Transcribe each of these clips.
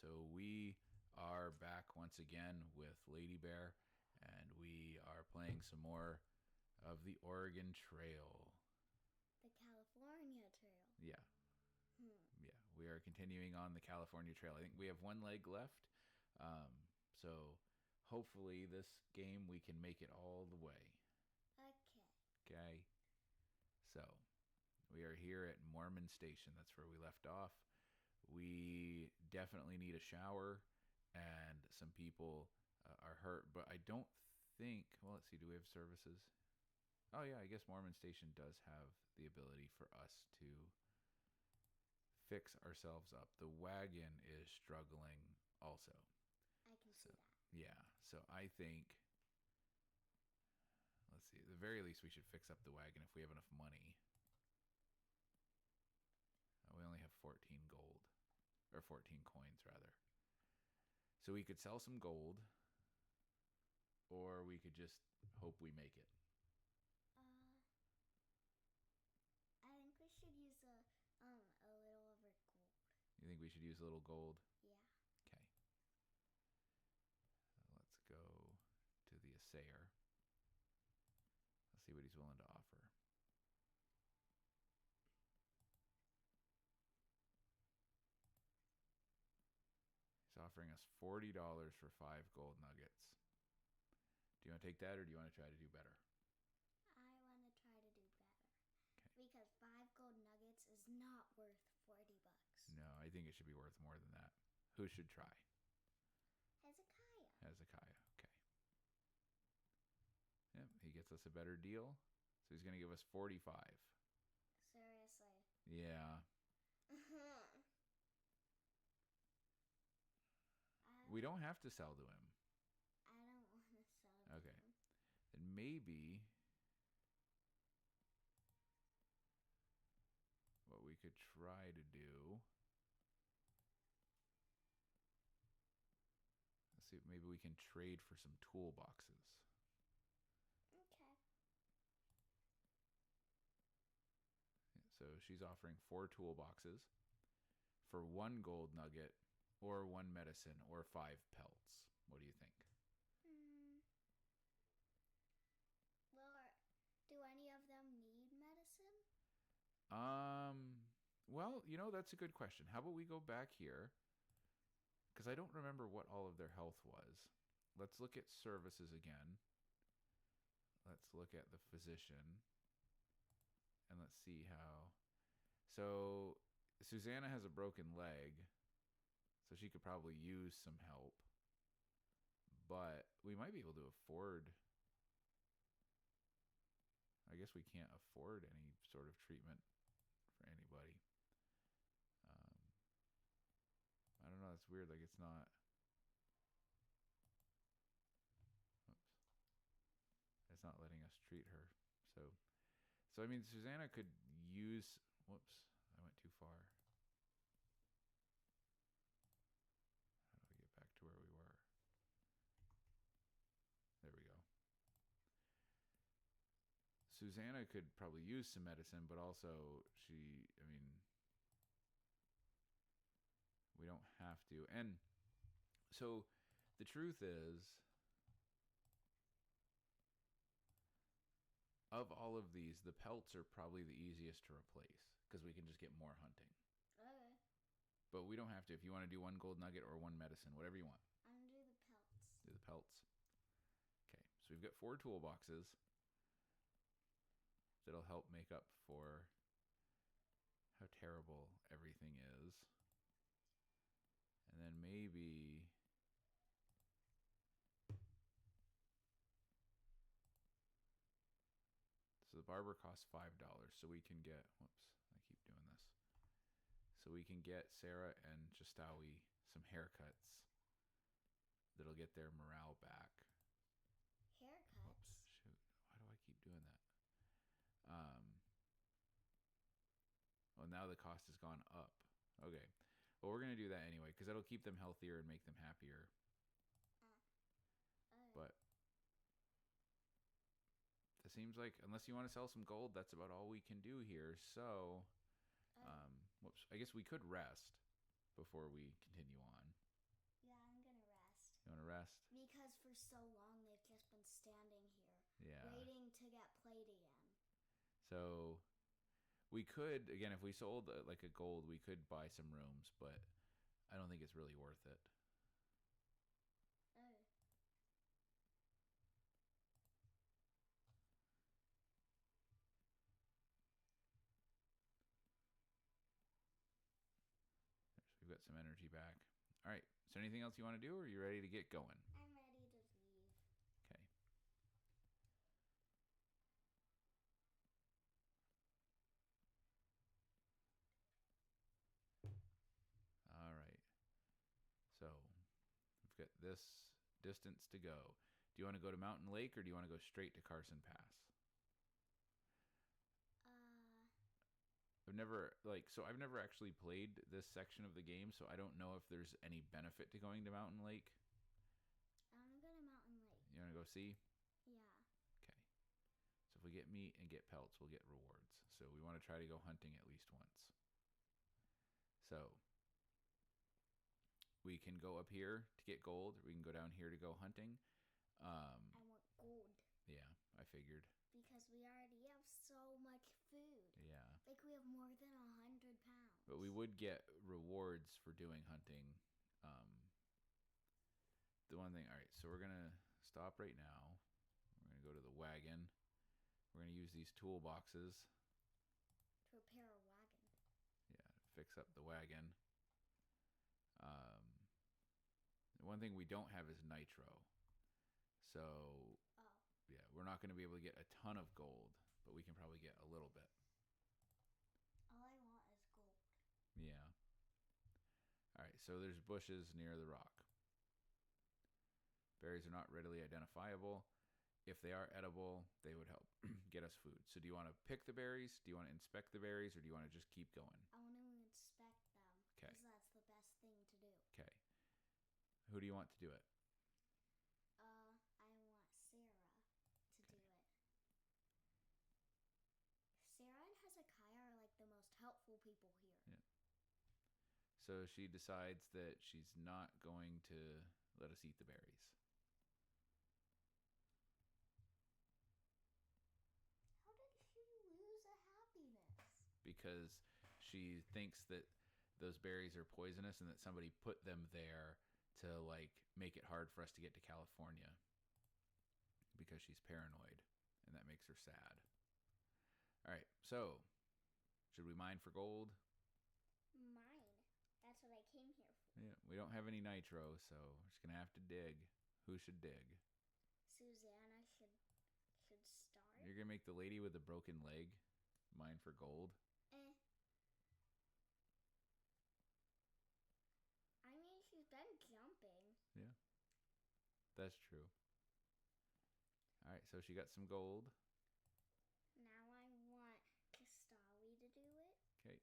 So we are back once again with Ladybear, and we are playing some more of the Oregon Trail. The California Trail. Yeah. Yeah, we are continuing on the California Trail. I think we have one leg left. So hopefully this game we can make it all the way. Okay. Okay. So we are here at Mormon Station. That's where we left off. We definitely need a shower, and some people are hurt, but I don't think. Well, let's see. Do we have services? Oh, yeah. I guess Mormon Station does have the ability for us to fix ourselves up. The wagon is struggling also. I can see that. Yeah. So I think. Let's see. At the very least, we should fix up the wagon if we have enough money. We only have 14 gold. Or 14 coins, rather. So we could sell some gold. Or we could just hope we make it. I think we should use a little of our gold. You think we should use a little gold? Yeah. Okay. Let's go to the assayer. Let's see what he's willing to offer. He's offering us $40 for 5 gold nuggets. Do you want to take that, or do you want to try to do better? I want to try to do better. Okay. Because 5 gold nuggets is not worth $40. No, I think it should be worth more than that. Who should try? Hezekiah. Hezekiah, okay. Yep, he gets us a better deal. So he's going to give us 45. Seriously. Yeah. We don't have to sell to him. I don't want to sell to Okay. him. Then maybe what we could try to do. Let's see, maybe we can trade for some toolboxes. Okay. So she's offering 4 toolboxes for 1 gold nugget, or 1 medicine, or 5 pelts. What do you think? Well, do any of them need medicine? Well, that's a good question. How about we go back here? Because I don't remember what all of their health was. Let's look at services again. Let's look at the physician. And let's see how. So, Susanna has a broken leg. So she could probably use some help. But we might be able to afford. I guess we can't afford any sort of treatment for anybody. I don't know. That's weird. Like, it's not. Oops. It's not letting us treat her. So I mean, Susanna could use. Whoops. I went too far. How do we get back to where we were? There we go. Susanna could probably use some medicine, but also we don't have to. And so the truth is, of all of these, the pelts are probably the easiest to replace because we can just get more hunting. Okay. But we don't have to. If you want to do 1 gold nugget or 1 medicine, whatever you want. I'm going to do the pelts. Do the pelts. Okay, so we've got 4 toolboxes. That'll help make up for how terrible everything is. And then maybe. So the barber costs $5, so we can get. Whoops, I keep doing this. So we can get Sarah and Jastawi some haircuts that'll get their morale back. Haircuts? Whoops, shoot. Why do I keep doing that? Well, now the cost has gone up. Okay. Well, we're going to do that anyway, because that'll keep them healthier and make them happier. But it seems like, unless you want to sell some gold, that's about all we can do here. So, whoops. I guess we could rest before we continue on. You want to rest? Because for so long they've just been standing here, Yeah. waiting to get played again. So we could, again, if we sold like a gold, we could buy some rooms, but I don't think it's really worth it. Oh. So we've got some energy back. All right. Is there anything else you want to do, or are you ready to get going? I'm ready to leave. Okay. All right. So we've got this distance to go. Do you want to go to Mountain Lake, or do you want to go straight to Carson Pass? I've never actually played this section of the game, so I don't know if there's any benefit to going to Mountain Lake. I want to go to Mountain Lake. You want to go see? Yeah. Okay. So if we get meat and get pelts, we'll get rewards. So we want to try to go hunting at least once. So we can go up here to get gold. We can go down here to go hunting. I want gold. Yeah, I figured. Because we already have so much food. Yeah. Like we have more than 100 pounds. But we would get rewards for doing hunting. The one thing, all right, so we're going to stop right now. We're going to go to the wagon. We're going to use these toolboxes. To repair a wagon. Yeah, fix up the wagon. The one thing we don't have is nitro. So, yeah, we're not going to be able to get a ton of gold, but we can probably get a little bit. All I want is gold. Yeah. All right, so there's bushes near the rock. Berries are not readily identifiable. If they are edible, they would help get us food. So do you want to pick the berries? Do you want to inspect the berries, or do you want to just keep going? I want to inspect them. Okay. Because that's the best thing to do. Okay. Who do you want to do it? I want Sarah to do it. Sarah and Hezekiah are like the most helpful people here. Yeah. So she decides that she's not going to let us eat the berries. How did she lose a happiness? Because she thinks that those berries are poisonous and that somebody put them there to like make it hard for us to get to California. Because she's paranoid, and that makes her sad. All right, so should we mine for gold? Mine. That's what I came here for. Yeah, we don't have any nitro, so we're just gonna have to dig. Who should dig? Susanna should start. You're gonna make the lady with the broken leg mine for gold? I mean, she's been jumping. Yeah, that's true. All right, so she got some gold. Now I want Kastali to do it. Okay.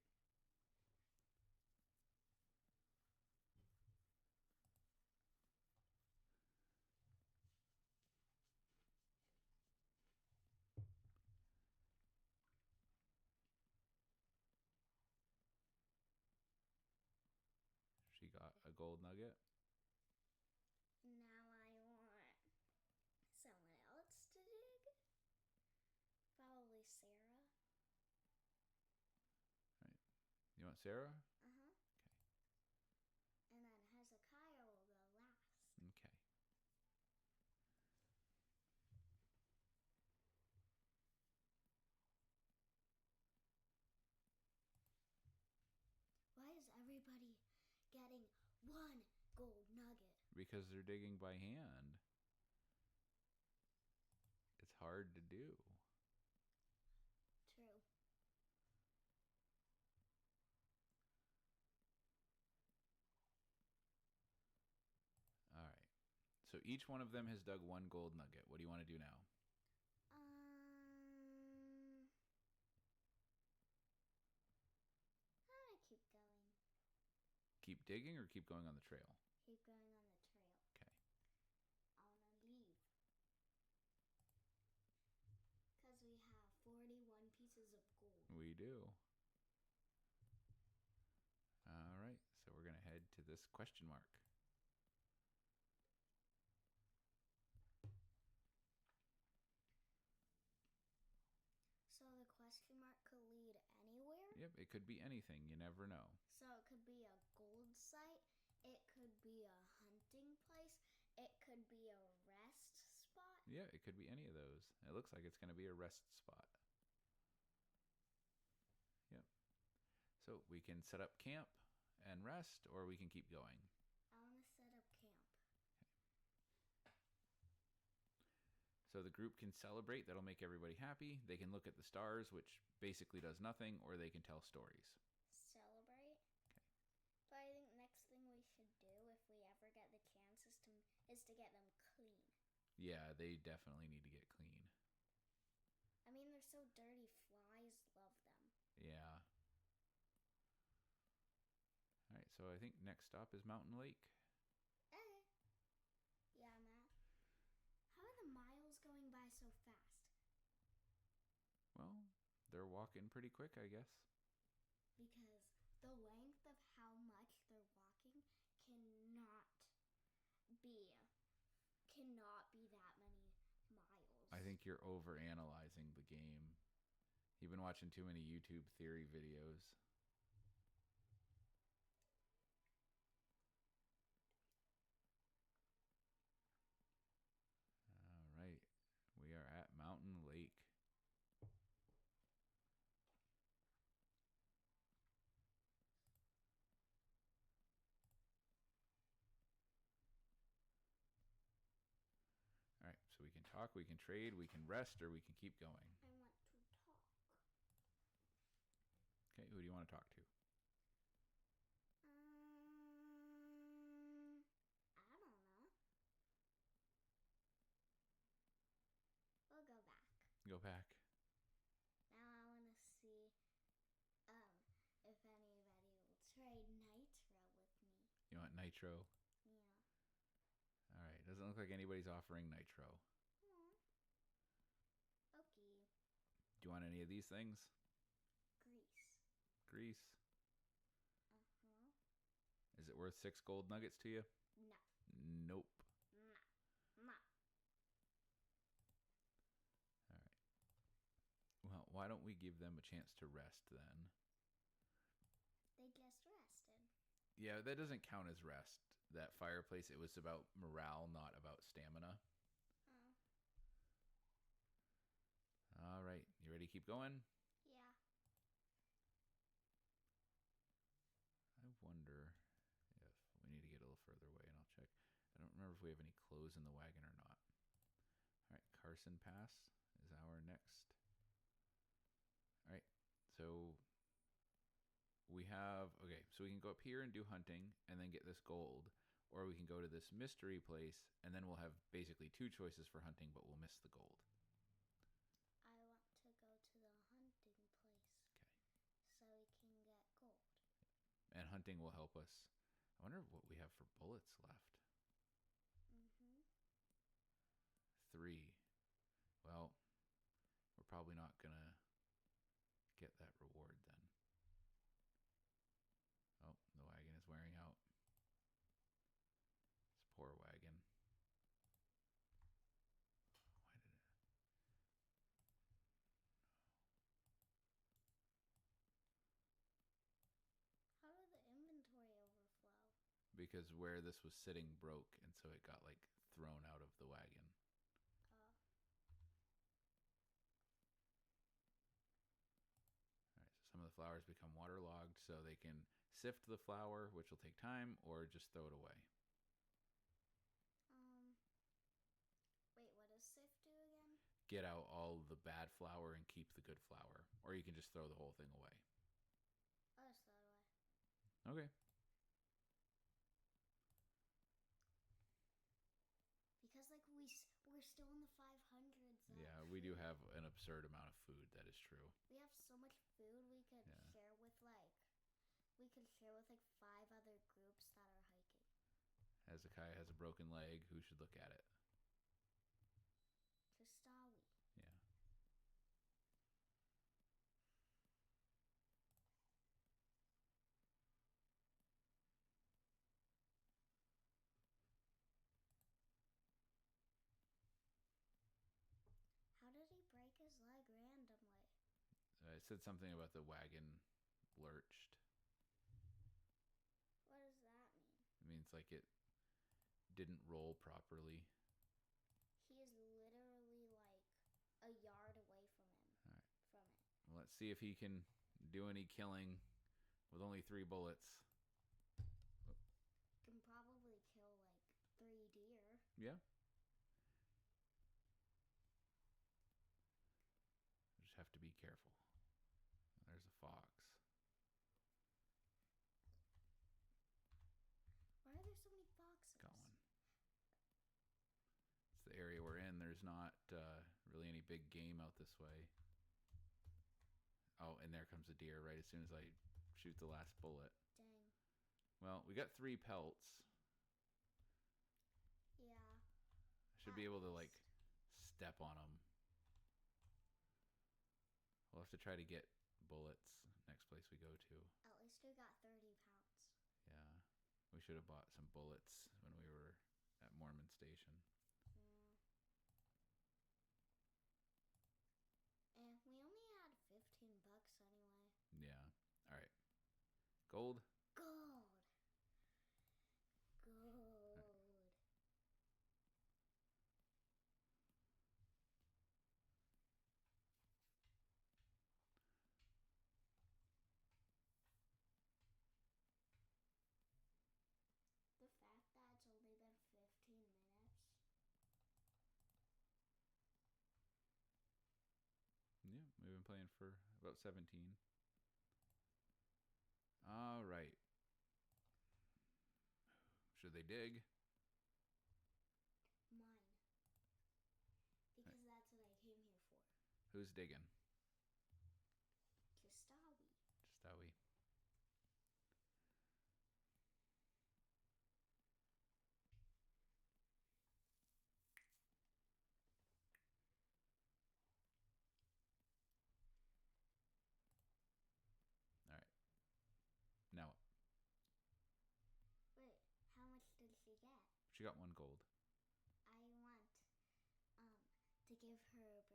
She got a gold nugget. Now I want someone else to dig. Probably Sarah. All right. You want Sarah? Uh-huh. Okay. And then Hezekiah will go last. Okay. Why is everybody getting one gold nugget? Because they're digging by hand. It's hard to do. True. All right. So each one of them has dug one gold nugget. What do you want to do now? I'm gonna keep going. Keep digging or keep going on the trail? Keep going on the trail. Okay. I wanna leave. Because we have 41 pieces of gold. We do. All right. So we're going to head to this question mark. question mark could lead anywhere? Yep, it could be anything. You never know. So it could be a gold site. It could be a hunting place. It could be a rest spot. Yeah, it could be any of those. It looks like it's going to be a rest spot. Yep. So we can set up camp and rest, or we can keep going. I want to set up camp. So the group can celebrate. That'll make everybody happy. They can look at the stars, which basically does nothing, or they can tell stories. Celebrate? Okay. But I think next thing we should do, if we ever get the chance, is to get them clean. Yeah, they definitely need to get clean. I mean, they're so dirty. Flies love them. Yeah. All right, so I think next stop is Mountain Lake. Okay. Yeah, Matt. How are the miles going by so fast? Well, they're walking pretty quick, I guess. Because the length of how much they're walking cannot be that many miles. I think you're overanalyzing the game. You've been watching too many YouTube theory videos. All right. We are at Mountain Lake. All right, so we can talk, we can trade, we can rest, or we can keep going. I want to talk. Okay, who do you want to talk to? I don't know. We'll go back. Go back. Now I want to see if anybody will trade Nitro with me. You want Nitro? Yeah. All right, doesn't look like anybody's offering Nitro. Okay. Do you want any of these things? Grease. Grease? Uh-huh. Is it worth 6 gold nuggets to you? No. Nope. No. All right. Well, why don't we give them a chance to rest then? They just rested. Yeah, that doesn't count as rest. That fireplace, it was about morale, not about stamina. Oh. All right, you ready to keep going? Yeah. I wonder if we need to get a little further away, and I'll check. I don't remember if we have any clothes in the wagon or not. All right, Carson Pass is our next. All right, so we have, okay, so we can go up here and do hunting and then get this gold, or we can go to this mystery place and then we'll have basically 2 choices for hunting, but we'll miss the gold. I want to go to the hunting place. Okay. So we can get gold. And hunting will help us. I wonder what we have for bullets left. 3. Well, we're probably not going to get that reward then. Oh, the wagon is wearing out. This poor wagon. Why did it? How did the inventory overflow? Because where this was sitting broke, and so it got like thrown out of the wagon. Oh. All right, so some of the flowers become waterlogged, so they can sift the flour, which will take time, or just throw it away. Wait, what does sift do again? Get out all the bad flour and keep the good flour, or you can just throw the whole thing away. Oh, just throw it away. Okay. Because like we're still in the 500s. Yeah, we do have an absurd amount of food. That is true. We have so much food we could share with like 5 other groups that are hiking. Hezekiah has a broken leg. Who should look at it? Tristawi. Yeah. How did he break his leg randomly? It said something about the wagon lurched. What does that mean? It means like it didn't roll properly. He is literally like a yard away from him. All right. From it. Well, let's see if he can do any killing with only 3 bullets. Can probably kill like 3 deer. Yeah. Just have to be careful. There's a fox. Why are there so many foxes? Got one. It's the area we're in. There's not really any big game out this way. Oh, and there comes a deer right as soon as I shoot the last bullet. Dang. Well, we got 3 pelts. Yeah. I should be able to like step on them. We'll have to try to get bullets next place we go to. At least we got 30 pounds. Yeah. We should have bought some bullets when we were at Mormon Station. And we only had $15 anyway. Yeah. All right. Gold? Gold. Gold. The fact that it's only been 15 minutes. Yeah, we've been playing for about 17. All right. Should they dig? Mine. Because that's what I came here for. Who's digging? Kistawi. Just how we. All right. Now, Wait, how much did she get? she got 1 gold. I want to give her a break and make Sarah do it.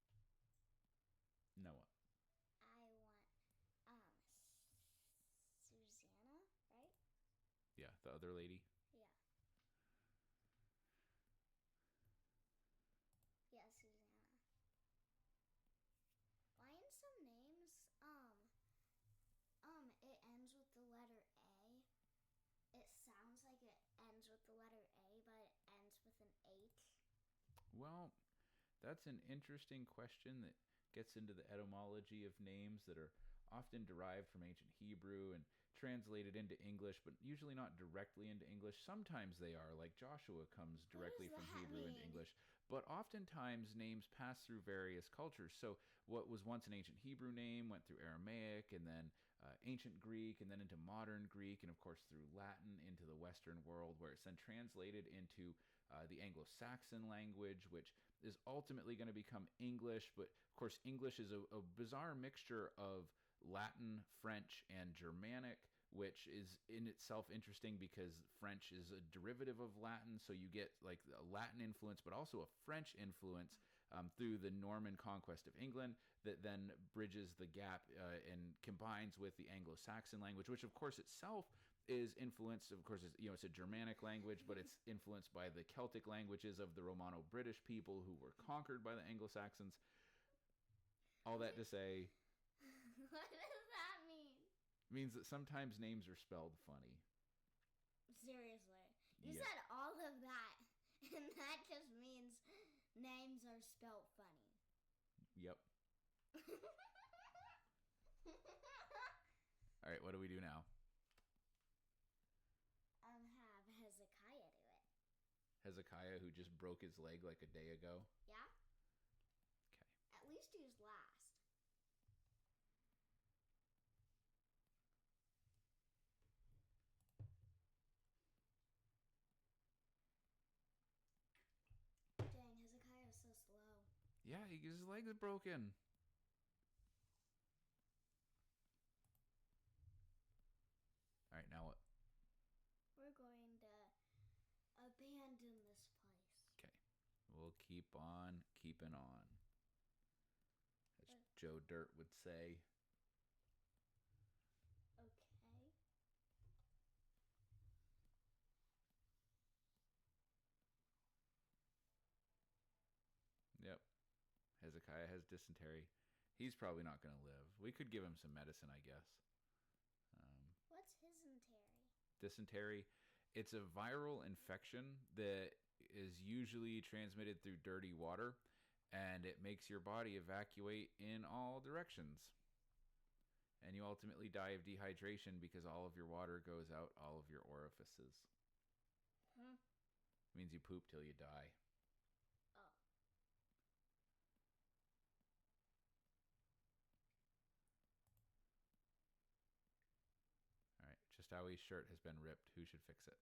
All right. Noah. I want Susanna, right? Yeah, the other lady. Yeah. Yeah, Susanna. Why in some names it ends with the letter A? It sounds like it ends with the letter A, but it ends with an H. Well, that's an interesting question that gets into the etymology of names that are often derived from ancient Hebrew and translated into English, but usually not directly into English. Sometimes they are, like Joshua comes directly from Hebrew into English, but oftentimes names pass through various cultures. So what was once an ancient Hebrew name went through Aramaic and then ancient Greek and then into modern Greek and of course through Latin into the Western world, where it's then translated into the Anglo-Saxon language, which is ultimately going to become English. But of course, English is a bizarre mixture of Latin, French, and Germanic, which is in itself interesting because French is a derivative of Latin. So you get like a Latin influence, but also a French influence through the Norman conquest of England that then bridges the gap and combines with the Anglo-Saxon language, which of course itself is influenced, of course, it's a Germanic language, but it's influenced by the Celtic languages of the Romano-British people who were conquered by the Anglo-Saxons. All that to say, What does that mean? means that sometimes names are spelled funny. Seriously. You Yeah. said all of that, and that just means names are spelled funny. Yep. All right, what do we do now? Have Hezekiah do it. Hezekiah, who just broke his leg like a day ago. Yeah? Okay. At least he was last. Yeah, his leg is broken. All right, now what? We're going to abandon this place. Okay. We'll keep on keeping on. As Joe Dirt would say. Okay. Yep. Hezekiah has dysentery. He's probably not going to live. We could give him some medicine, I guess. What's dysentery? Dysentery, it's a viral infection that is usually transmitted through dirty water, and it makes your body evacuate in all directions. And you ultimately die of dehydration because all of your water goes out all of your orifices. It means you poop till you die. Oh. All right, just Howie's shirt has been ripped. Who should fix it?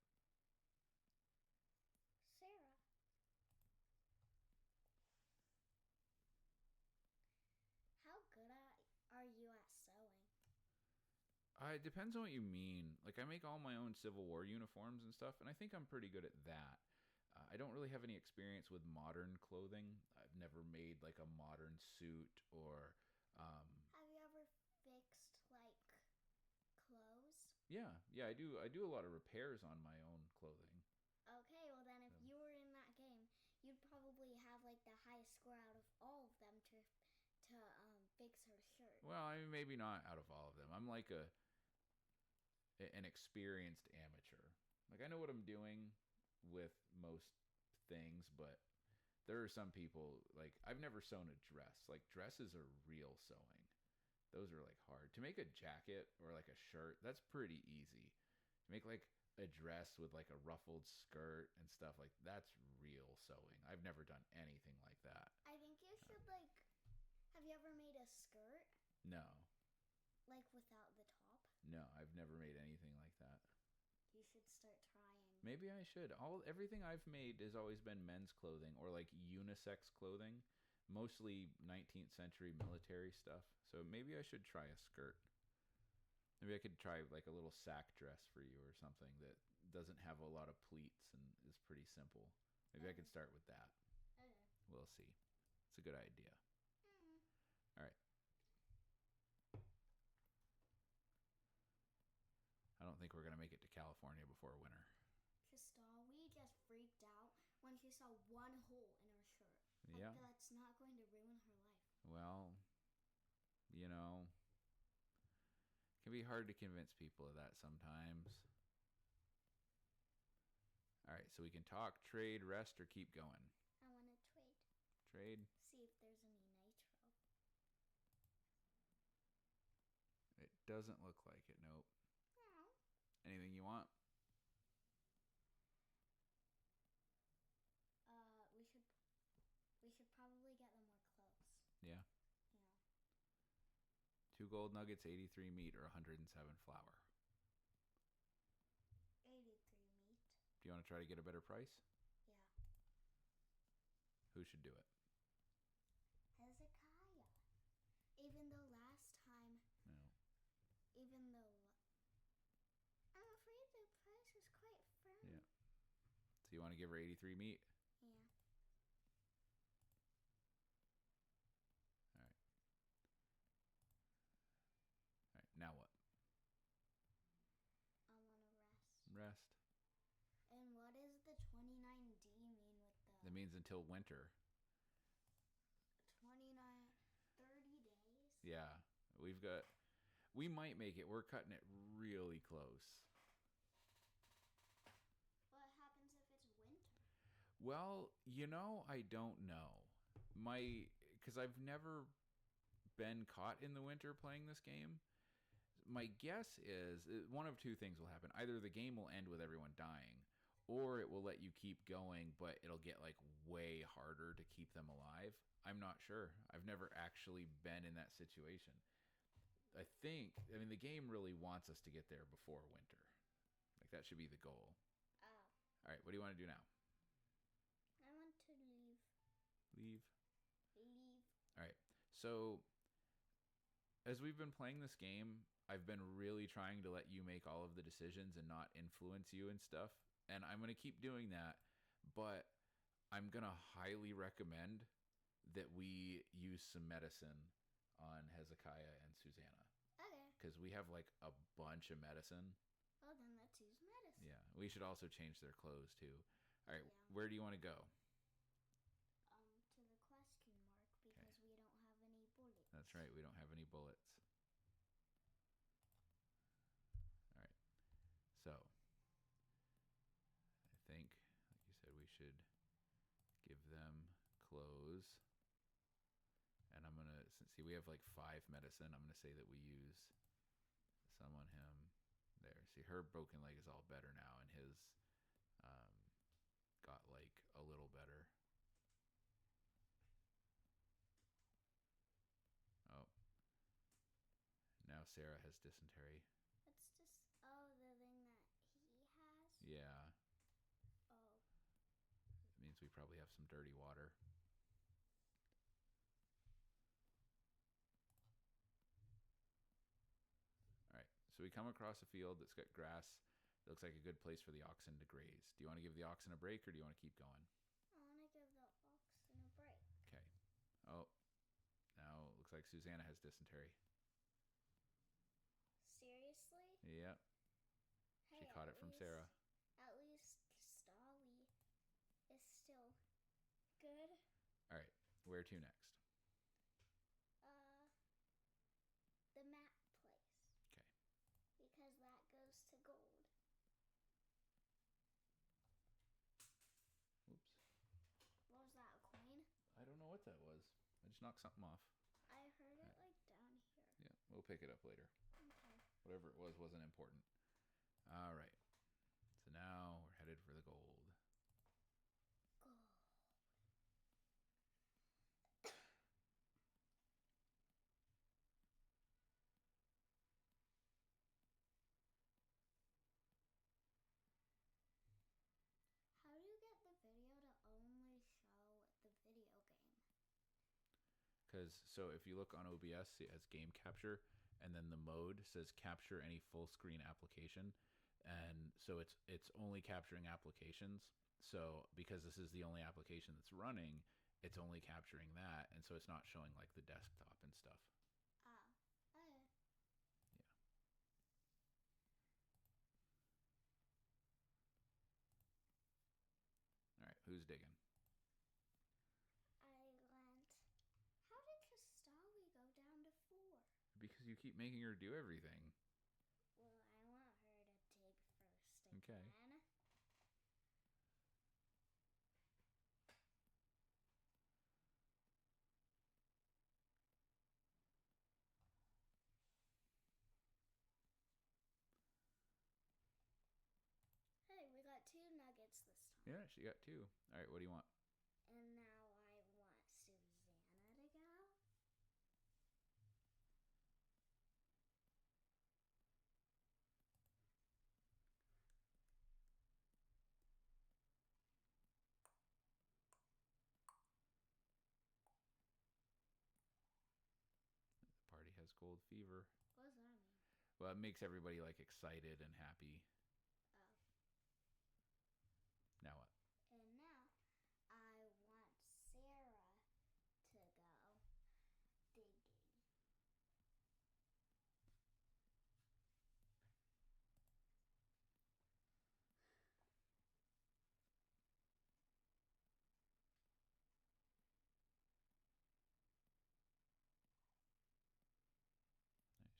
Sarah. How good are you at sewing? It depends on what you mean. Like, I make all my own Civil War uniforms and stuff, and I think I'm pretty good at that. I don't really have any experience with modern clothing. I've never made like a modern suit or. Have you ever fixed like clothes? Yeah, I do. I do a lot of repairs on my own clothing. Okay, well then, if you were in that game, you'd probably have like the highest score out of all of them to fix her shirt. Well, I mean, maybe not out of all of them. I'm like an experienced amateur. Like, I know what I'm doing with most things, but there are some people, like, I've never sewn a dress. Like, dresses are real sewing. Those are like hard. To make a jacket or like a shirt, that's pretty easy. To make like a dress with like a ruffled skirt and stuff, like that's real sewing. I've never done anything like that. I think you should like. Have you ever made a skirt? No. Like without the top? No, I've never made anything like that. You should start trying. Maybe I should. Everything I've made has always been men's clothing or like unisex clothing, mostly 19th century military stuff. So maybe I should try a skirt. Maybe I could try like a little sack dress for you or something that doesn't have a lot of pleats and is pretty simple. Maybe I could start with that. Okay. We'll see. It's a good idea. All right. I don't think we're going to make it to California before winter. We just freaked out when she saw one hole in her shirt. Yeah. That's not going to ruin her life. Well, you know, it can be hard to convince people of that sometimes. All right, so we can talk, trade, rest, or keep going. I want to trade. Trade. See if there's any nitro. It doesn't look like it. Nope. No. Anything you want? We should probably get them more clothes. Yeah. Yeah. 2 gold nuggets, 83 meat, or 107 flour. 83 meat. Do you want to try to get a better price? Yeah. Who should do it? Hezekiah. Even though last time. No. Even though. I'm afraid the price is quite firm. Yeah. So you want to give her 83 meat? Yeah. All right. All right. Now what? I want to rest. Rest. And what does the 29D mean with the... That means until winter. 29... 30 days? Yeah. We might make it. We're cutting it really close. What happens if it's winter? Well, I don't know. Because I've never been caught in the winter playing this game. My guess is one of two things will happen. Either the game will end with everyone dying, or it will let you keep going, but it'll get like way harder to keep them alive. I'm not sure. I've never actually been in that situation. The game really wants us to get there before winter. Like, that should be the goal. Oh. All right, what do you want to do now? I want to leave. Leave? Leave. So as we've been playing this game, I've been really trying to let you make all of the decisions and not influence you and stuff. And I'm going to keep doing that. But I'm going to highly recommend that we use some medicine on Hezekiah and Susanna. Okay. Because we have like a bunch of medicine. Oh, then let's use medicine. Yeah. We should also change their clothes too. All right. Yeah. Where do you want to go? To the question mark because we don't have any bullets. That's right. We don't have any bullets. All right. So I think, like you said, we should give them clothes. And I'm going to, see, we have like 5 medicine. I'm going to say that we use some on him. There. See, her broken leg is all better now, and his got like a little better. Oh. Now Sarah has dysentery. That's just, the thing that he has? Yeah. Oh. It means we probably have some dirty water. All right. So we come across a field that's got grass. It looks like a good place for the oxen to graze. Do you want to give the oxen a break, or do you want to keep going? I want to give the oxen a break. Okay. Oh. Now it looks like Susanna has dysentery. Seriously? Yep. Hey, she caught it from Sarah. At least Stolly is still good. All right. Where to next? The map place. Okay. Because that goes to gold. Oops. What was that, a coin? I don't know what that was. I just knocked something off. I heard it like down here. Yeah, we'll pick it up later. Okay. Whatever it was wasn't important. All right. So now we're headed for the gold. Gold. How do you get the video to only show the video game? Because, so if you look on OBS, it has game capture, and then the mode says capture any full screen application. And so it's only capturing applications. So because this is the only application that's running, it's only capturing that. And so it's not showing like the desktop and stuff. Okay. Yeah. All right, who's digging? I went. How did Kostali go down to 4? Because you keep making her do everything. Well, I want her to dig first again. Okay. Hey, we got 2 nuggets this time. Yeah, she got 2. All right, what do you want? And now I want Susanna to go. The party has gold fever. What does that mean? Well, it makes everybody like excited and happy. Oh. Now what? And now I want Sarah to go digging.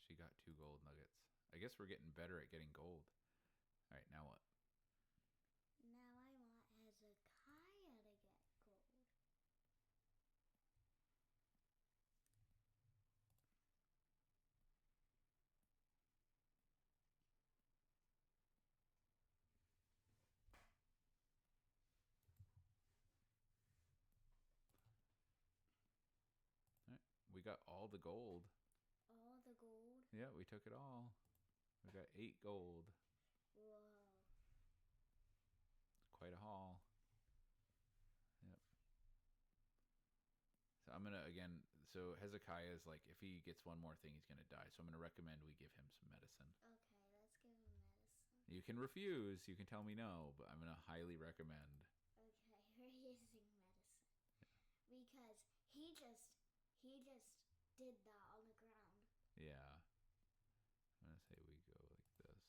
She got 2 gold nuggets. I guess we're getting better at getting gold. All right, now what? Now I want Hezekiah to get gold. All right, we got all the gold. All the gold? Yeah, we took it all. We got 8 gold. Whoa. Quite a haul. Yep. So I'm gonna again. So Hezekiah is like, if he gets one more thing, he's gonna die. So I'm gonna recommend we give him some medicine. Okay, let's give him medicine. You can refuse. You can tell me no, but I'm gonna highly recommend. Okay, we're using medicine because he just did that on the ground. Yeah. I'm gonna say we go like this.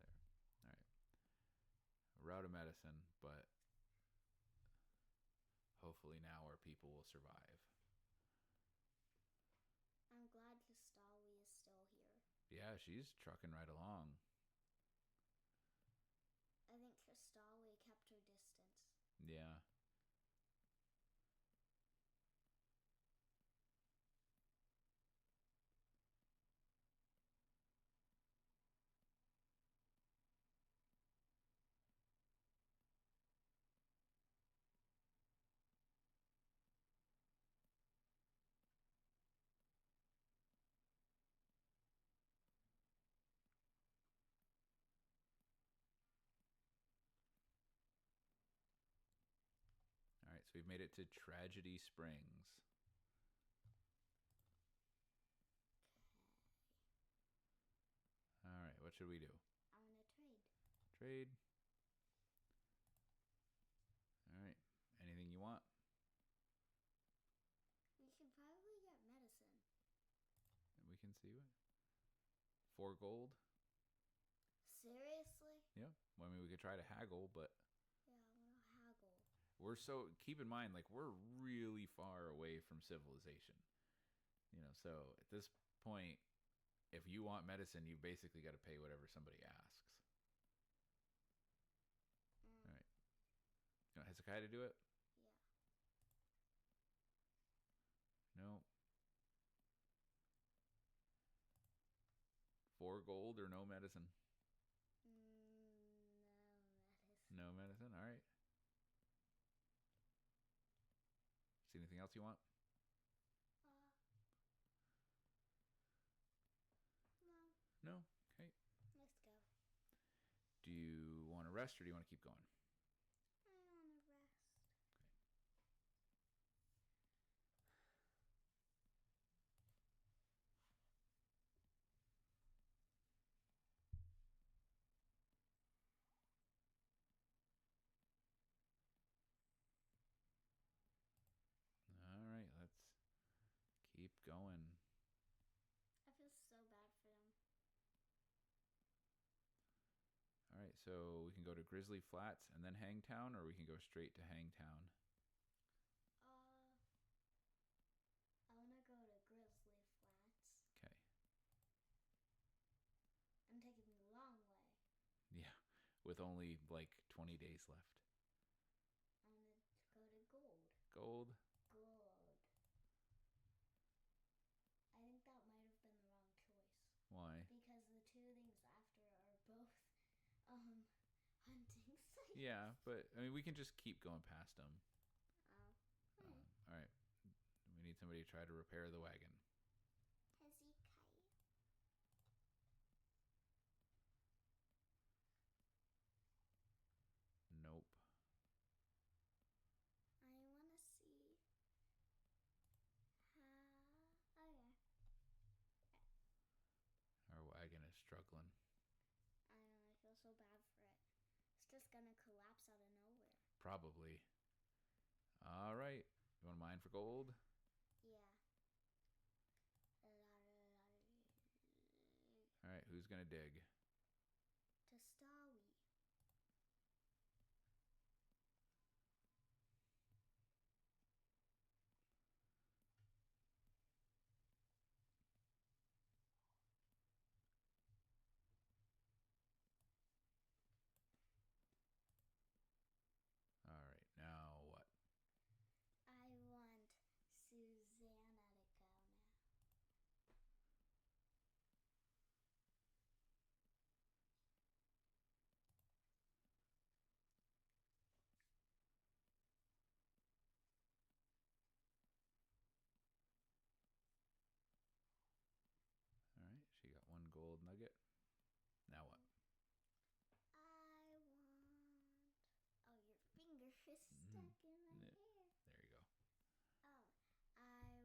There. All right. A route of medicine, but hopefully now our people will survive. I'm glad Kristawi is still here. Yeah, she's trucking right along. I think Kristawi kept her distance. Yeah. All right, so we've made it to Tragedy Springs. Okay. All right, what should we do? I'm gonna trade. Trade. All right. Anything you want? We should probably get medicine. We can see what. 4 gold. Seriously? Yeah. Well, I mean, we could try to haggle, but Yeah, I want to haggle. we're so, keep in mind, like, we're really far away from civilization. You know, so at this point, if you want medicine, you basically got to pay whatever somebody asks. All right. You want Hezekiah to do it? Yeah. No. 4 gold or no medicine? No medicine. No medicine? All right. See anything else you want? No. No? Okay. Let's go. Do you want to rest or do you want to keep going? I want to rest. All right, let's keep going. I feel so bad for them. All right, so we can go to Grizzly Flats and then Hangtown, or we can go straight to Hangtown. I want to go to Grizzly Flats. Okay. I'm taking the long way. Yeah, with only like 20 days left. I want to go to Gold. Gold? Gold. I think that might have been the wrong choice. Why? Because the 2 things after are both hunting sites. Yeah, but I mean, we can just keep going past them. Oh. All right. We need somebody to try to repair the wagon. Hezekiah. Nope. I want to see how. Okay. Our wagon is struggling. I know, I feel so bad for it. It's just gonna collapse out of nowhere. Probably. All right. You want to mine for gold? Yeah. All right. Who's going to dig? Kristawi. All right. Now what? I want Susanna to go now. All right. She got 1 gold nugget. Now what? I want. Oh, your finger is stuck in my hair. There you go. Oh, I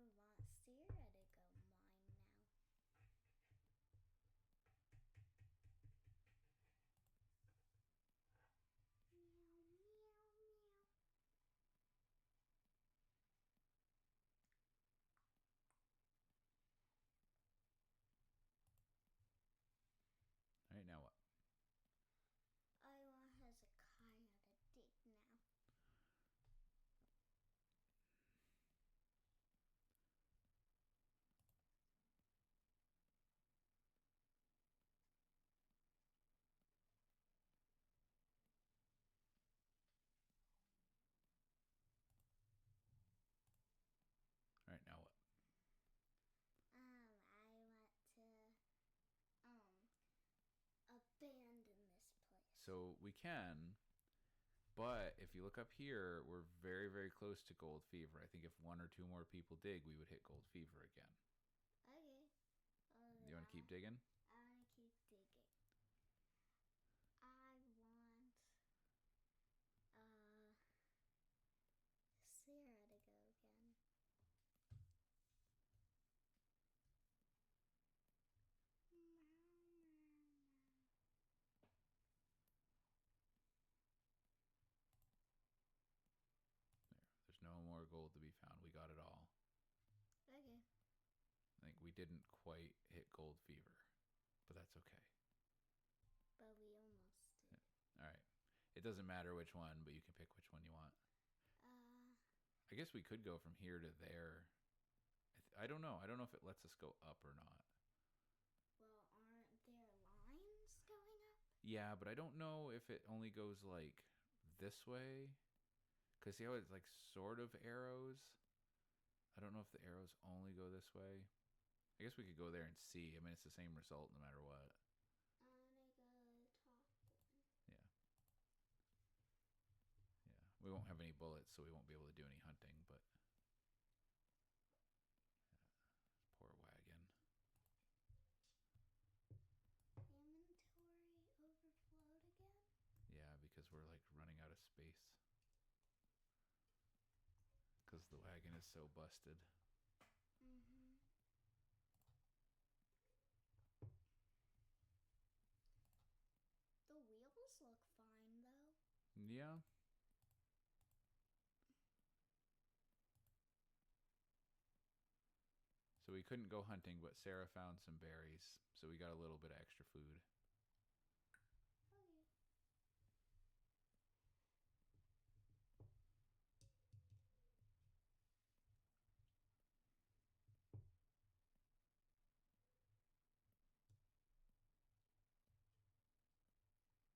So we can, but if you look up here, we're very, very close to gold fever. I think if one or two more people dig, we would hit gold fever again. Okay. You want to keep digging? I want to keep digging. I want Sarah to go again. There's no more gold to be found. We got it all. Okay. I think we didn't quite hit gold fever, but that's okay. But we almost did. Yeah. All right. It doesn't matter which one, but you can pick which one you want. I guess we could go from here to there. I don't know. I don't know if it lets us go up or not. Well, aren't there lines going up? Yeah, but I don't know if it only goes like this way. Because see how it's like sort of arrows? I don't know if the arrows only go this way. I guess we could go there and see. I mean, it's the same result no matter what. I want to go top one. Yeah. Yeah. We won't have any bullets, so we won't be able to do any hunting, but... Yeah. Poor wagon. Inventory overflowed again? Yeah, because we're like running out of space. Because the wagon is so busted. Mm-hmm. The wheels look fine, though. Yeah. So we couldn't go hunting, but Sarah found some berries, so we got a little bit of extra food. Okay.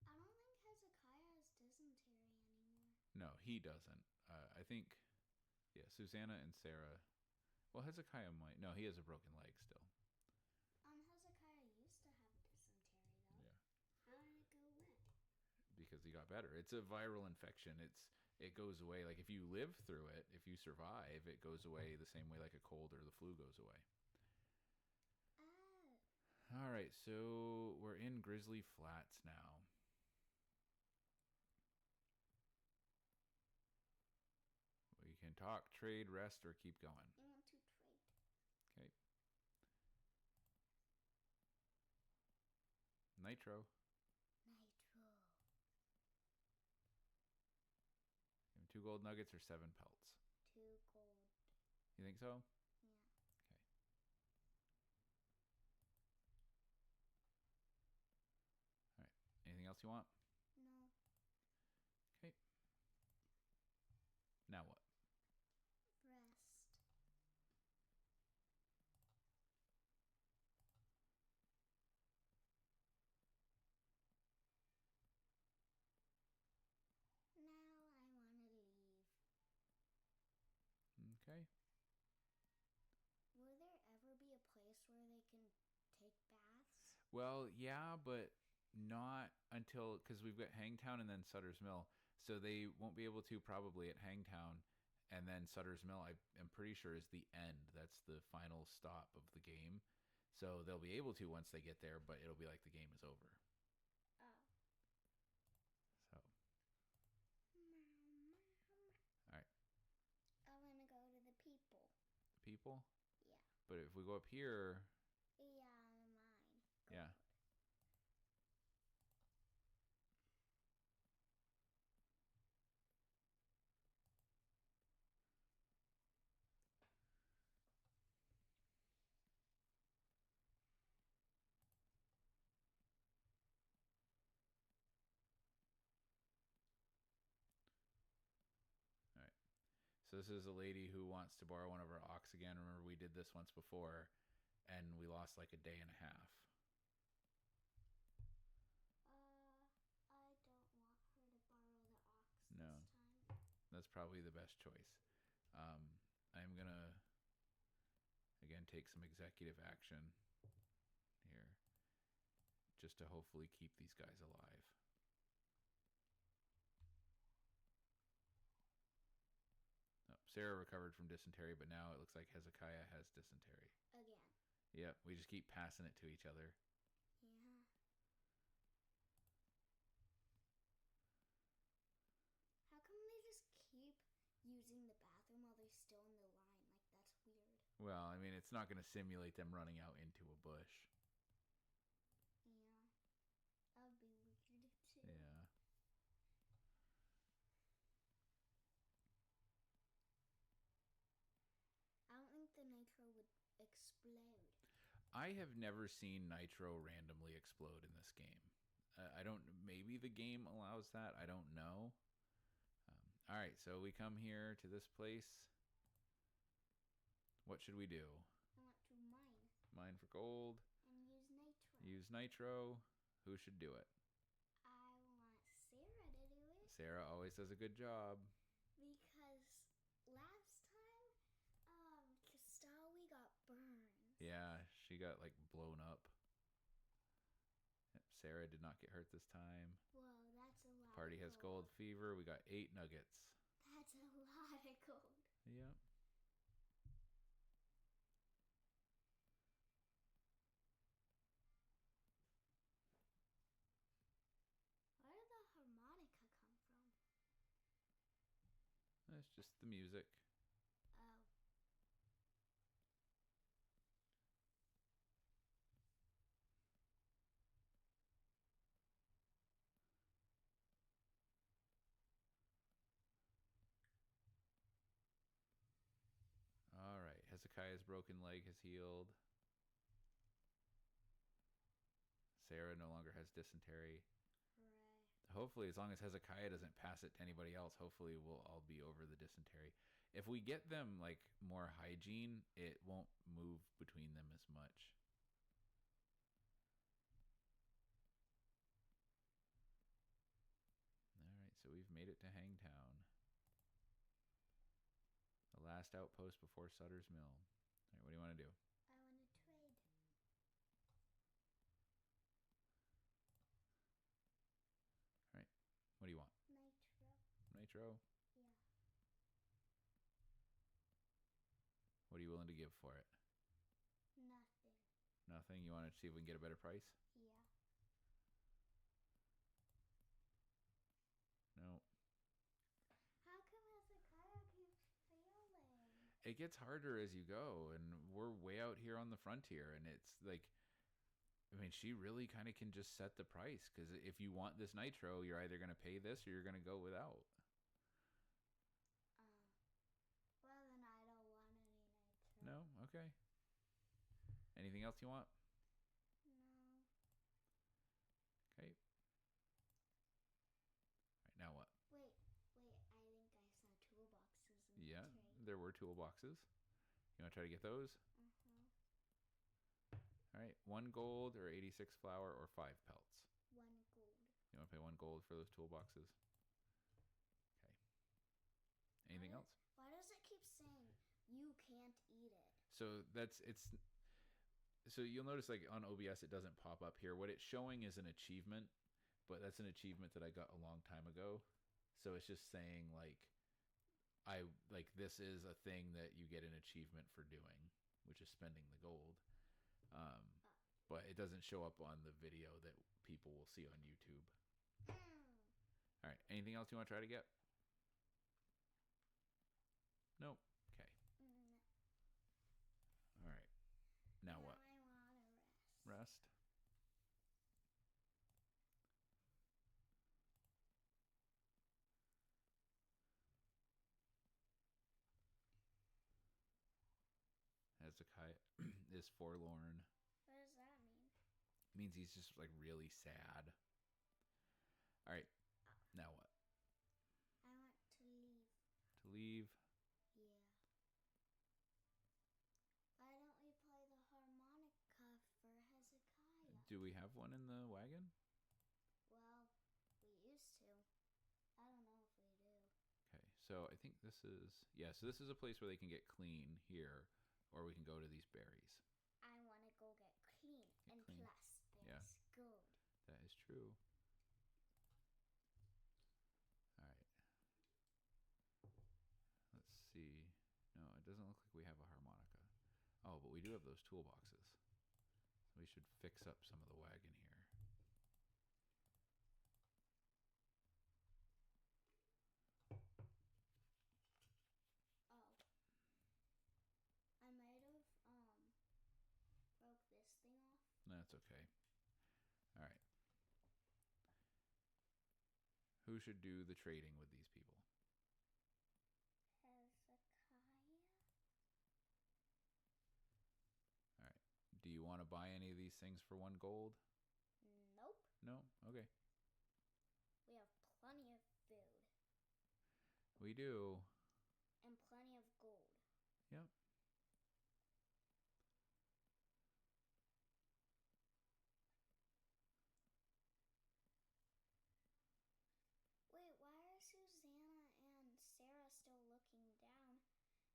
I don't think Hezekiah has dysentery anymore. No, he doesn't. I think, yeah, Susanna and Sarah. Well, Hezekiah might. No, he has a broken leg still. Hezekiah used to have dysentery, though. Yeah. How did it go away? Because he got better. It's a viral infection. It goes away. Like if you live through it, if you survive, it goes away the same way like a cold or the flu goes away. Oh. All right, so we're in Grizzly Flats now. We can talk, trade, rest, or keep going. I want to trade. Okay. Nitro. Nitro. 2 gold nuggets or 7 pelts? 2 gold. You think so? Yeah. Okay. All right. Anything else you want? No. Okay. Now what? Rest. Now I want to leave. Okay. Will there ever be a place where they can take baths? Well, yeah, but not until, because we've got Hangtown and then Sutter's Mill. So they won't be able to probably at Hangtown, and then Sutter's Mill, I am pretty sure, is the end. That's the final stop of the game. So they'll be able to once they get there, but it'll be like the game is over. Oh. So. All right. I want to go to the people. People? Yeah. But if we go up here. Yeah, mine. Yeah. All right. So this is a lady who wants to borrow one of our ox again. Remember, we did this once before, and we lost like a day and a half. I don't want her to borrow the ox No. this time. That's probably the best choice. I'm going to, again, take some executive action here just to hopefully keep these guys alive. Sarah recovered from dysentery, but now it looks like Hezekiah has dysentery. Again. Yep, we just keep passing it to each other. Yeah. How come they just keep using the bathroom while they're still in the line? Like, that's weird. Well, I mean, it's not going to simulate them running out into a bush. Yeah. That would be weird, too. Yeah. I don't think the nitro would explode. I have never seen nitro randomly explode in this game. I don't. Maybe the game allows that. I don't know. All right, so we come here to this place. What should we do? I want to mine. Mine for gold. And use nitro. Use nitro. Who should do it? I want Sarah to do it. Sarah always does a good job. Because last time, Kastawi got burned. Yeah, she got like blown up. Sarah did not get hurt this time. Whoa, that's a lot. Party has gold fever. We got 8 nuggets. That's a lot of gold. Yep. Where did the harmonica come from? That's just the music. Oh. All right. Hezekiah's broken leg has healed. Sarah no longer has dysentery. Right. Hopefully, as long as Hezekiah doesn't pass it to anybody else, hopefully we'll all be over the dysentery. If we get them like more hygiene, it won't move between them as much. All right, so we've made it to Hangtown. The last outpost before Sutter's Mill. All right, what do you want to do? I want to trade. All right, what do you want? Nitro. Nitro? Yeah. What are you willing to give for it? Nothing. Nothing? You want to see if we can get a better price? Yeah. No. How come Hezekiah keeps failing? It gets harder as you go, and we're way out here on the frontier, and it's like, I mean, she really kind of can just set the price, because if you want this nitro, you're either going to pay this or you're going to go without. Well, then I don't want any nitro. No? Okay. Anything else you want? No. Okay. All right, now what? Wait. I think I saw toolboxes in Yeah, the trade. there were toolboxes. You want to try to get those? Uh-huh. All right, 1 gold or 86 flour or 5 pelts. 1 gold. You want to pay 1 gold for those toolboxes? Okay. Anything else? Why does it keep saying you can't eat it? So so you'll notice like on OBS it doesn't pop up here. What it's showing is an achievement, but that's an achievement that I got a long time ago. So it's just saying like this is a thing that you get an achievement for doing, which is spending the gold. But it doesn't show up on the video that people will see on YouTube. All right. Anything else you want to try to get? Nope. Okay. All right. Now what? I want to rest. Rest. Hezekiah is forlorn. What does that mean? It means he's just like really sad. All right. Now what? I want to leave. To leave. Yeah. Why don't we play the harmonica for Hezekiah? Do we have one in the wagon? Well, we used to. I don't know if we do. Okay. So I think this is, so this is a place where they can get clean here, or we can go to these berries. I want to go get clean. Get and clean. plus, there's gold. That is true. All right. Let's see. doesn't look like we have a harmonica. Oh, but we do have those toolboxes. So we should fix up some of the wagon here. Oh. I might have broke this thing off. That's okay. All right. Who should do the trading with these people? Hezekiah? All right. Do you want to buy any of these things for 1 gold? Nope. No? Okay. We have plenty of food. We do. And plenty of gold. Yep. Wait, why are Susanna and Sarah still looking down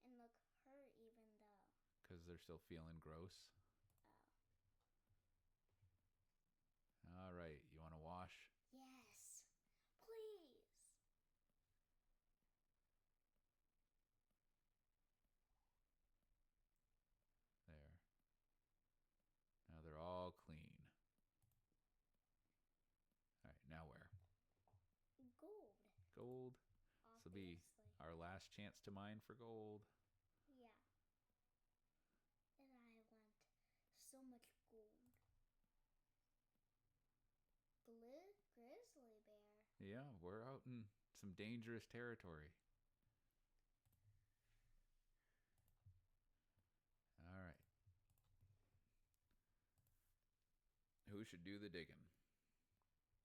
and look hurt even though? Because they're still feeling gross. Oh. All right. You want to wash? Yes. Please. There. Now they're all clean. All right. Now where? Gold. Gold. This will be Obviously. our last chance to mine for gold. Yeah. And I want so much gold. Grizzly bear. Yeah, we're out in some dangerous territory. All right. Who should do the digging?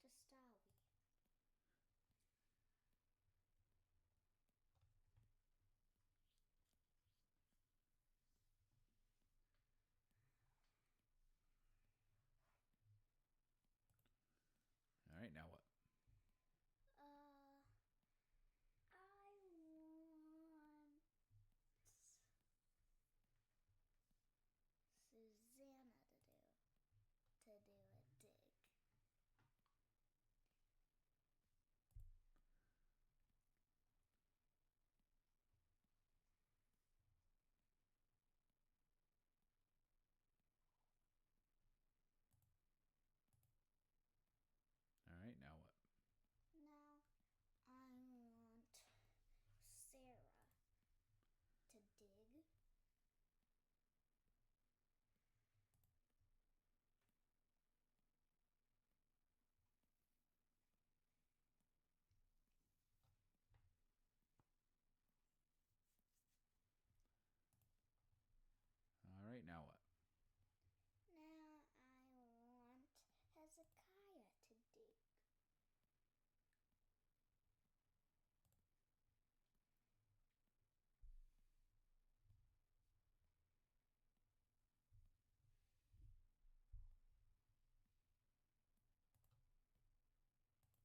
To Stawi. All right, now what? I want Susanna to do a dig. All right, now what? Now I want Sarah to dig. All right, now what? Now I want Hezekiah to dig.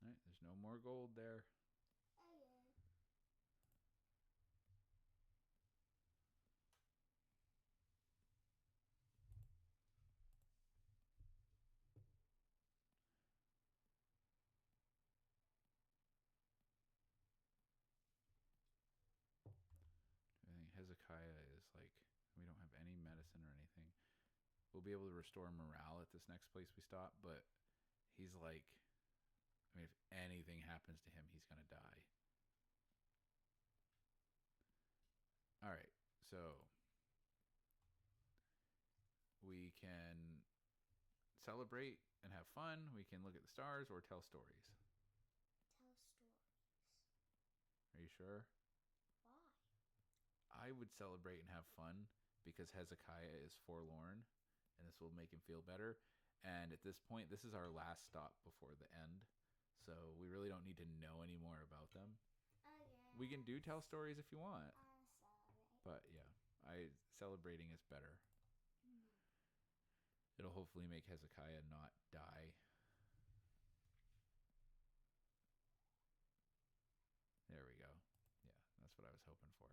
All right, there's no more gold there. Oh yeah. I think Hezekiah is like, we don't have any medicine or anything. We'll be able to restore morale at this next place we stop, but he's like, I mean, if anything happens to him, he's going to die. All right, so we can celebrate and have fun. We can look at the stars or tell stories. Tell stories. Are you sure? Why? I would celebrate and have fun because Hezekiah is forlorn, and this will make him feel better. And at this point, this is our last stop before the end, so we really don't need to know any more about them. Okay. We can do tell stories if you want, I'm sorry. but yeah, celebrating is better. It'll hopefully make Hezekiah not die. There we go. Yeah, that's what I was hoping for.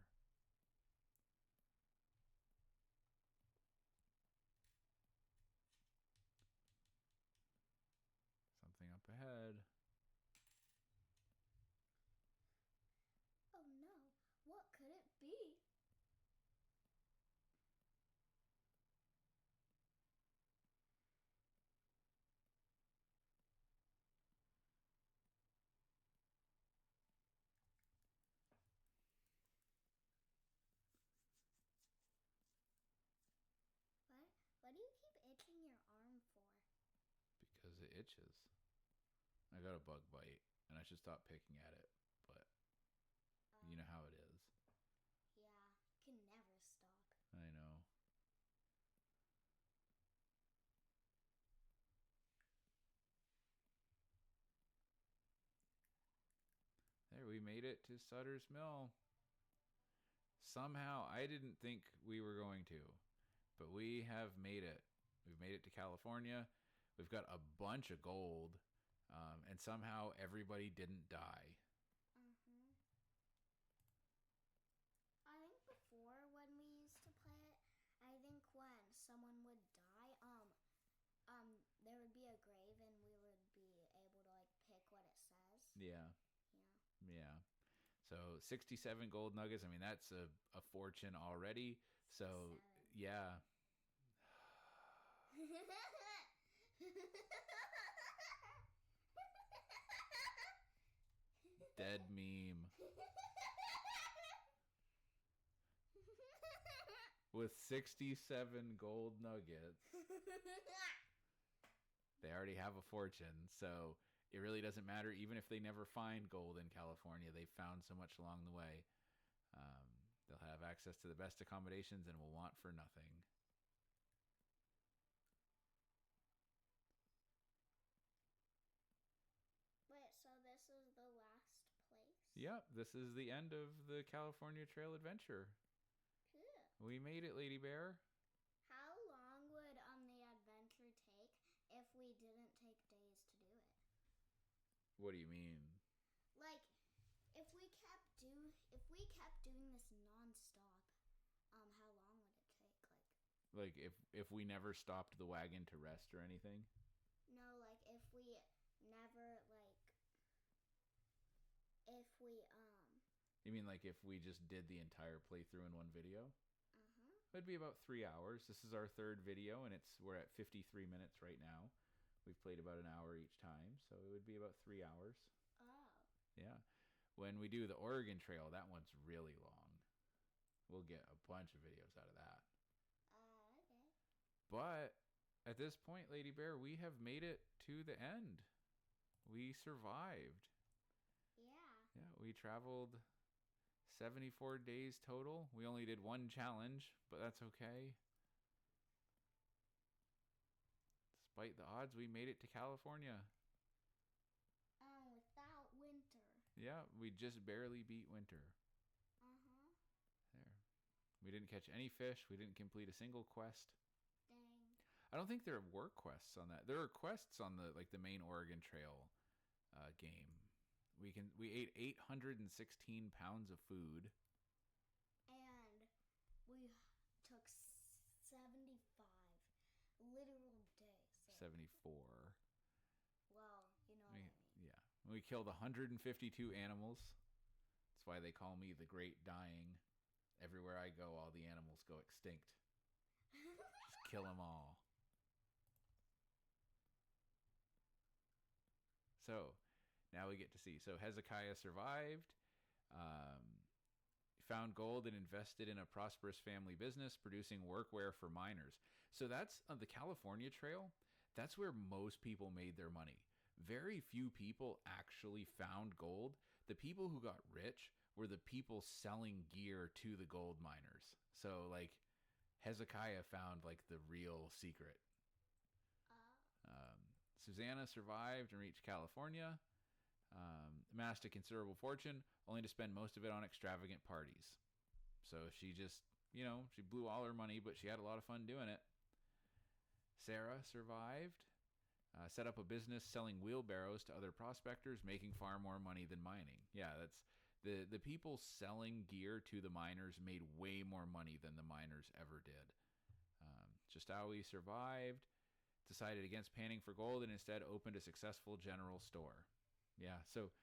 Something up ahead. Oh no, what could it be? itches. I got a bug bite, and I should stop picking at it, but you know how it is. Yeah, can never stop. I know. There, we made it to Sutter's Mill. Somehow, I didn't think we were going to, but we have made it. We've made it to California. We've got a bunch of gold, and somehow everybody didn't die. I think before when we used to play it, I think when someone would die, there would be a grave and we would be able to like pick what it says. Yeah. Yeah. Yeah. So 67 gold nuggets. I mean, that's a fortune already. So, yeah. Dead meme. With 67 gold nuggets, they already have a fortune. So it really doesn't matter. Even if they never find gold in California, they found so much along the way. They'll have access to the best accommodations and will want for nothing. Wait, so this is the last place? Yep, this is the end of the California Trail adventure. Cool. We made it, Ladybear. How long would the adventure take if we didn't take days to do it? What do you mean? Like, if we kept doing this nonstop, how long would it take? Like if we never stopped the wagon to rest or anything? No, like if we never if we You mean like if we just did the entire playthrough in one video? It'd be about 3 hours. This is our third video, and we're at 53 minutes right now. We've played about an hour each time, so it would be about 3 hours. Oh. Yeah. When we do the Oregon Trail, that one's really long. We'll get a bunch of videos out of that. Okay. But at this point, Ladybear, we have made it to the end. We survived. Yeah. Yeah, we traveled 74 days total. We only did one challenge, but that's okay. Despite the odds, we made it to California. Without winter. Yeah, we just barely beat winter. There. We didn't catch any fish. We didn't complete a single quest. Dang. I don't think there were quests on that. There are quests on the main Oregon Trail game. We ate 816 pounds of food. And we took 75 literal days. 74. Well, you know what I mean. Yeah. We killed 152 animals. That's why they call me the Great Dying. Everywhere I go, all the animals go extinct. Just kill them all. So, now we get to see. So Hezekiah survived, found gold, and invested in a prosperous family business producing workwear for miners. So that's on the California Trail. That's where most people made their money. Very few people actually found gold. The people who got rich were the people selling gear to the gold miners. So like Hezekiah found like the real secret. Susanna survived and reached California. Amassed a considerable fortune, only to spend most of it on extravagant parties. So she just, she blew all her money, but she had a lot of fun doing it. Sarah survived, set up a business selling wheelbarrows to other prospectors, making far more money than mining. Yeah, that's the people selling gear to the miners made way more money than the miners ever did. Shastawi survived, decided against panning for gold, and instead opened a successful general store. Yeah, so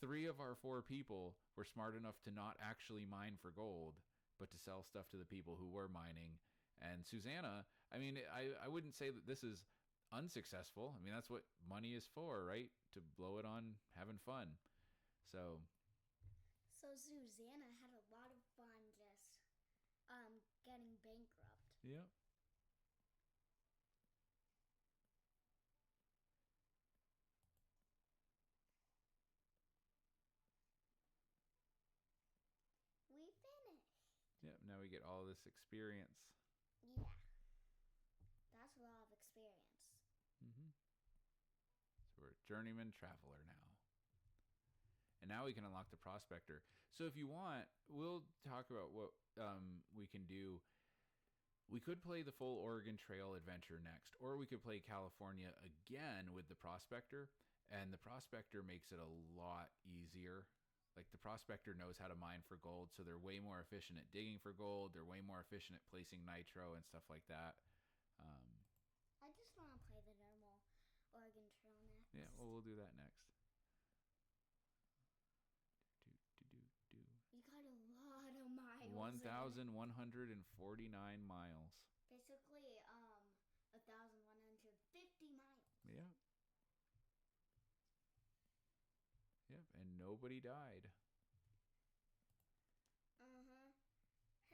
3 of our 4 people were smart enough to not actually mine for gold, but to sell stuff to the people who were mining. And Susanna, I mean, I wouldn't say that this is unsuccessful. I mean, that's what money is for, right? To blow it on having fun. So Susanna had a lot of fun just getting bankrupt. Yep. we get all this experience. Yeah. That's a lot of experience. Mm-hmm. So we're a journeyman traveler now. And now we can unlock the prospector. So if you want, we'll talk about what we can do. We could play the full Oregon Trail adventure next, or we could play California again with the prospector. And the prospector makes it a lot easier. Like the prospector knows how to mine for gold, so they're way more efficient at digging for gold. They're way more efficient at placing nitro and stuff like that. I just want to play the normal Oregon Trail next. Yeah, well, we'll do that next. You got a lot of miles. 1,149 miles. Basically, 1,150 miles. Yeah. Yep, and nobody died.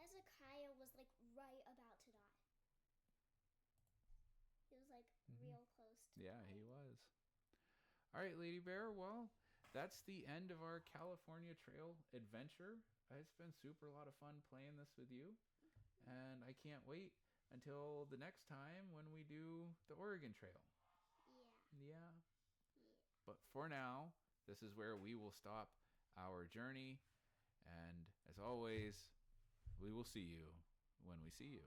Hezekiah was like right about to die. He was like real close to Yeah, dying. he was. All right, Ladybear. Well, that's the end of our California Trail adventure. It's been super a lot of fun playing this with you. And I can't wait until the next time when we do the Oregon Trail. Yeah. But for now, this is where we will stop our journey. And as always, we will see you when we see you.